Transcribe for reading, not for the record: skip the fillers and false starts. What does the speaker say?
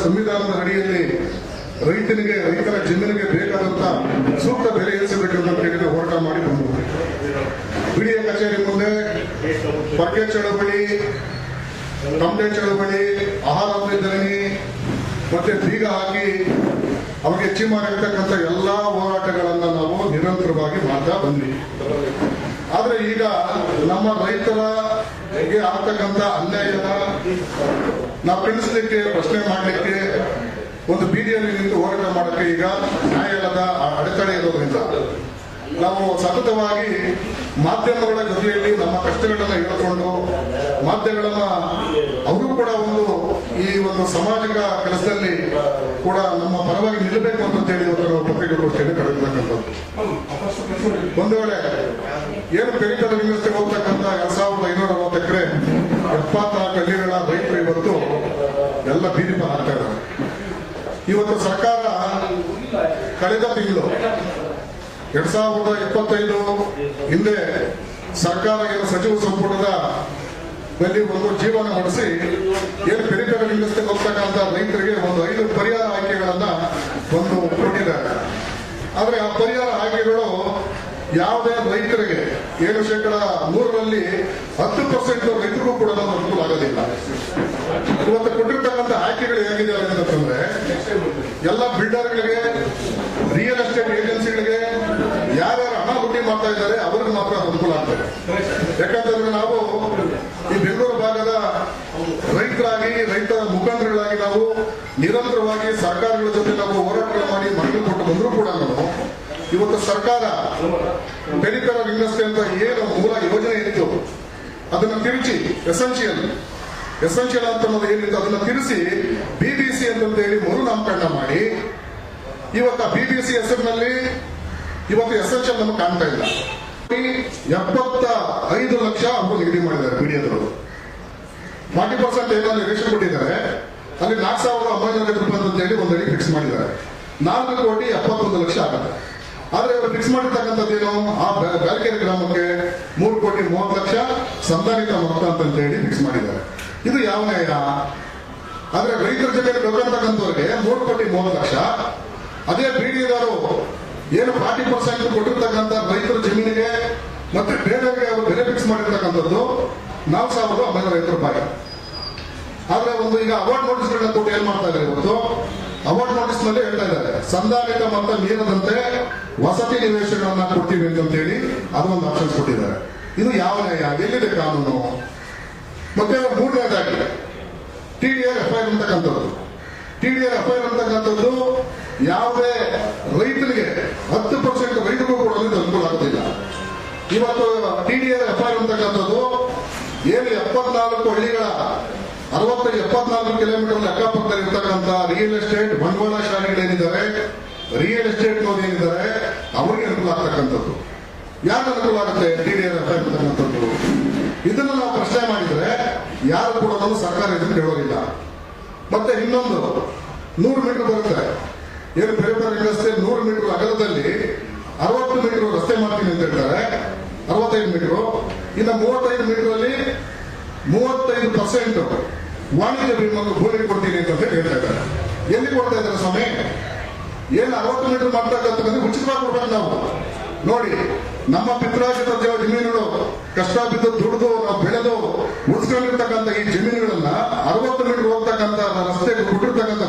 ಸಂವಿಧಾನದ ಅಡಿಯಲ್ಲಿ ರೈತರ ಜಮೀನಿಗೆ ಬೇಕಾದಂತ ಸೂಕ್ತ ಬೆಲೆ ಏರಿಸಬೇಕಂತ ಹೇಳಿದ್ರೆ ಹೋರಾಟ ಮಾಡಿ ಬಂದರು. ಬಿಡಿಎ ಕಚೇರಿ ಮುಂದೆ ಪರ್ಕೆ ಚಳವಳಿ, ತಮಟೆ ಚಳವಳಿ, ಆಹಾರ ಧರಣಿ ಮತ್ತೆ ಬೀಗ ಹಾಕಿ ಅವರಿಗೆ ಹೆಚ್ಚು ಮಾಡಿರ್ತಕ್ಕಂಥ ಎಲ್ಲಾ ಹೋರಾಟಗಳನ್ನ ನಾವು ನಿರಂತರವಾಗಿ ಮಾಡ್ತಾ ಬಂದ್ವಿ. ಆದ್ರೆ ಈಗ ನಮ್ಮ ರೈತರಿಗೆ ಆಗ್ತಕ್ಕಂಥ ಅನ್ಯಾಯನ ನಾವು ಕಳಿಸ್ಲಿಕ್ಕೆ, ಪ್ರಶ್ನೆ ಮಾಡಲಿಕ್ಕೆ, ಒಂದು ಬೀದಿಯಲ್ಲಿ ನಿಂತು ಹೋರಾಟ ಮಾಡಕ್ಕೆ ಈಗ ನ್ಯಾಯಾಲಯದ ಅಡೆತಡೆ ಇರೋದ್ರಿಂದ ನಾವು ಸತತವಾಗಿ ಮಾಧ್ಯಮಗಳ ಜೊತೆಯಲ್ಲಿ ನಮ್ಮ ಕಷ್ಟಗಳನ್ನ ಹೇಳ್ಕೊಂಡು ಮಾಧ್ಯಮಗಳನ್ನ ಅವರು ಕೂಡ ಈ ಒಂದು ಸಾಮಾಜಿಕ ಕೆಲಸದಲ್ಲಿ ಕೂಡ ನಮ್ಮ ಪರವಾಗಿ ನಿಲ್ಲಬೇಕು ಅಂತ ಹೇಳಿ ನಾವು ಪತ್ರಿಕಾಗೋಷ್ಠಿಯಲ್ಲಿ ಕರೆದಿರ್ತಕ್ಕಂಥದ್ದು. ಒಂದು ವೇಳೆ ಏನು ಪೆರಿಫೆರಲ್ ವ್ಯವಸ್ಥೆಗೆ ಹೋಗ್ತಕ್ಕಂಥ 2560 ಎಕರೆ 74 ಹಳ್ಳಿಗಳ ರೈತರು ಇವತ್ತು ಎಲ್ಲ ಬೀದಿ ಪಾಲ್ ಆಗ್ತಾ ಇದ್ದಾರೆ. ಇವತ್ತು ಸರ್ಕಾರ ಕಳೆದ ತಿಂಗಳು 2025 ಹಿಂದೆ ಸರ್ಕಾರ ಏನು ಸಚಿವ ಸಂಪುಟದ ಒಂದು ಜೀವನ ನಡೆಸಿ ಏನು ಪೆರಿಫೆರಲ್ ವ್ಯವಸ್ಥೆಗೆ ಹೋಗ್ತಕ್ಕಂಥ ರೈತರಿಗೆ ಒಂದು 5 ಪರಿಹಾರ ಆಯ್ಕೆಗಳನ್ನ ಕೊಟ್ಟಿದ್ದಾರೆ. ಆದ್ರೆ ಆ ಪರಿಹಾರ ಆಯ್ಕೆಗಳು ಯಾವುದೇ ರೈತರಿಗೆ ಏನು 100ರಲ್ಲಿ 10% ರೈತರಿಗೂ ಕೂಡ ಅನುಕೂಲ ಆಗೋದಿಲ್ಲ. ಇವತ್ತು ಕೊಟ್ಟಿರ್ತಕ್ಕಂಥ ಆಯ್ಕೆಗಳು ಹೇಗಿದೆ ಅಂತಂದ್ರೆ ಎಲ್ಲ ಬಿಲ್ಡರ್ಗಳಿಗೆ, ರಿಯಲ್ ಎಸ್ಟೇಟ್ ಏಜೆನ್ಸಿಗಳಿಗೆ ಯಾರ್ಯಾರು ಹಣ ಲೂಟಿ ಮಾಡ್ತಾ ಇದ್ದಾರೆ ಅವ್ರಿಗೆ ಮಾತ್ರ ಅನುಕೂಲ ಆಗ್ತದೆ. ಯಾಕಂತಂದ್ರೆ ನಾವು ಈ ಬೆಂಗಳೂರು ಭಾಗದ ರೈತರಾಗಿ, ರೈತರ ಮುಖಂಡರುಗಳಾಗಿ ನಾವು ನಿರಂತರವಾಗಿ ಸರ್ಕಾರಗಳ ಜೊತೆ ನಾವು ಹೋರಾಟಗಳು ಮಾಡಿ ಮನವಿ ಕೊಟ್ಟು ಬಂದರೂ ಕೂಡ ನಾವು ಇವತ್ತು ಸರ್ಕಾರ ಪೆರಿಫೆರಲ್ ವ್ಯವಸ್ಥೆ ಅಂತ ಏನು ಮೂಲ ಯೋಜನೆ ಇತ್ತು ಅದನ್ನು ತಿರುಚಿ ಎಸೆನ್ಷಿಯಲ್ ಅಂತ ಅನ್ನೋದು ಏನಿತ್ತು ಅದನ್ನ ತಿರುಸಿ ಬಿಬಿಸಿ ಅಂತ ಹೇಳಿ ಮರು ನಾಮಕರಣ ಮಾಡಿ ಇವತ್ತು ಬಿಬಿಸಿ ಹೆಸರಿನಲ್ಲಿ ಇವತ್ತು ಎಸೆನ್ಷಿಯಲ್ ನಮಗೆ ಕಾಣ್ತಾ ಇಲ್ಲ. 75 ಲಕ್ಷ ಅವರು ನಿಗದಿ ಮಾಡಿದ್ದಾರೆ ಬಿಡಿಯದವರು. 40% ಏನಲ್ಲಿ ರೇಷನ್ ಕೊಟ್ಟಿದ್ದಾರೆ, ಅಲ್ಲಿ 4,900 ರೂಪಾಯಿ ಅಂತ ಹೇಳಿ ಒಂದು ಅಡಿ ಫಿಕ್ಸ್ ಮಾಡಿದ್ದಾರೆ. 4,71,00,000 ಆಗುತ್ತೆ. ಆದ್ರೆ ಇವರು ಫಿಕ್ಸ್ ಮಾಡಿರ್ತಕ್ಕಂಥದ್ದೇನು, ಆ ಬ್ಯಾಲ್ಕೆರೆ ಗ್ರಾಮಕ್ಕೆ 3,30,00,000 ಸಂಧಾನಿತ ಮೊತ್ತ ಅಂತ ಹೇಳಿ ಫಿಕ್ಸ್ ಮಾಡಿದ್ದಾರೆ. ಇದು ಯಾವ ನ್ಯಾಯ? ಆದ್ರೆ ರೈತರ ಜೊತೆ ಬೇಕಾಗ್ತಕ್ಕಂಥವ್ರಿಗೆ 3,30,00,000, ಅದೇ ಬಿಡಿದಾರು ಏನು 40% ಕೊಟ್ಟಿರ್ತಕ್ಕಂಥ ರೈತರ ಜಮೀನಿಗೆ ಮತ್ತೆ ಬೇರೆಯವರಿಗೆ ಅವರು ಬೆಲೆ ಫಿಕ್ಸ್ ಮಾಡಿರ್ತಕ್ಕಂಥದ್ದು 4,900 ರೂಪಾಯಿ. ಆದ್ರೆ ಈಗ ಅವಾರ್ಡ್ ನೋಟಿಸ್ಗಳನ್ನ ಕೊಟ್ಟು ಏನ್ ಮಾಡ್ತಾ ಇದ್ದಾರೆ, ಇವತ್ತು ಅವಾರ್ಡ್ ನೋಟಿಸ್ ನಲ್ಲಿ ಹೇಳ್ತಾ ಇದ್ದಾರೆ ಸಂಧಾನಿತ ಮೊತ್ತ ಮೀರದಂತೆ ವಸತಿ ನಿವೇಶನಗಳನ್ನ ಕೊಡ್ತೀವಿ ಅಂತ ಹೇಳಿ ಅದೊಂದು ಆಪ್ಷನ್ಸ್ ಕೊಟ್ಟಿದ್ದಾರೆ. ಇದು ಯಾವ ನ್ಯಾಯ? ಎಲ್ಲಿದೆ ಕಾನೂನು? ಮತ್ತೆ 3ನೇದಾಗಿ TDR FIR ಅಂತಕ್ಕಂಥದ್ದು ಯಾವುದೇ ರೈತರಿಗೆ 10% ರೈತರಿಗೂ ಕೂಡ ಅನುಕೂಲ ಆಗೋದಿಲ್ಲ. ಇವತ್ತು TDR FIR ಅಂತಕ್ಕಂಥದ್ದು ಏನು 74 ಹಳ್ಳಿಗಳ 74 ಕಿಲೋಮೀಟರ್ ಅಕ್ಕಪಕ್ಕದಲ್ಲಿ ಇರ್ತಕ್ಕಂಥ ರಿಯಲ್ ಎಸ್ಟೇಟ್ ಬಂಡವಾಳಶಾಹಿಗಳೇನಿದ್ದಾರೆ, ರಿಯಲ್ ಎಸ್ಟೇಟ್ ಏನಿದ್ದಾರೆ ಅವರಿಗೆ ಅನುಕೂಲ ಆಗ್ತಕ್ಕಂಥದ್ದು. ಯಾರು ಅನುಕೂಲ ಆಗುತ್ತೆ TDR FIR ಅಂತಕ್ಕಂಥದ್ದು? ಇದನ್ನು ನಾವು ಪ್ರಶ್ನೆ ಮಾಡಿದ್ರೆ ಯಾರು ಕೂಡ ನಾವು ಸರ್ಕಾರ ಇದನ್ನು ಕೇಳೋದಿಲ್ಲ. ಮತ್ತೆ ಇನ್ನೊಂದು 100 ಮೀಟರ್ ಬರುತ್ತೆ, ಏನು ಪೆರಿಫೆರಲ್ ವ್ಯವಸ್ಥೆ 100 ಮೀಟರ್ ಅಗಲದಲ್ಲಿ 60 ಮೀಟರ್ ರಸ್ತೆ ಮಾಡ್ತೀನಿ ಅಂತ ಹೇಳ್ತಾರೆ, 65 ಮೀಟರ್. ಇನ್ನು 35 ಮೀಟರ್ ಅಲ್ಲಿ 35% ವಾಣಿಜ್ಯ ಭೂಮಿ ಕೊಡ್ತೀನಿ ಅಂತ ಹೇಳ್ತಾ ಇದ್ದಾರೆ. ಎಲ್ಲಿ ಕೊಡ್ತಾ ಇದ್ದಾರೆ ಸ್ವಾಮಿ? ಏನು 60 ಮೀಟರ್ ಮಾಡ್ತಕ್ಕಂಥದ್ದು ಉಚಿತವಾಗಿ ಕೊಡ್ಬೇಕು ನಾವು. ನೋಡಿ, ನಮ್ಮ ಪಿತ್ರಾರ್ಜಿತ ಜಮೀನುಗಳು ಕಷ್ಟ ಬಿದ್ದು ದುಡಿದು ನಾವು ಬೆಳೆದು ಉಳಿಸ್ಕೊಂಡಿರ್ತಕ್ಕಂಥ ಈ ಜಮೀನುಗಳನ್ನ 60 ಮೀಟರ್ ಹೋಗ್ತಕ್ಕಂಥ ರಸ್ತೆಗೆ ಕೊಟ್ಟಿರ್ತಕ್ಕಂಥ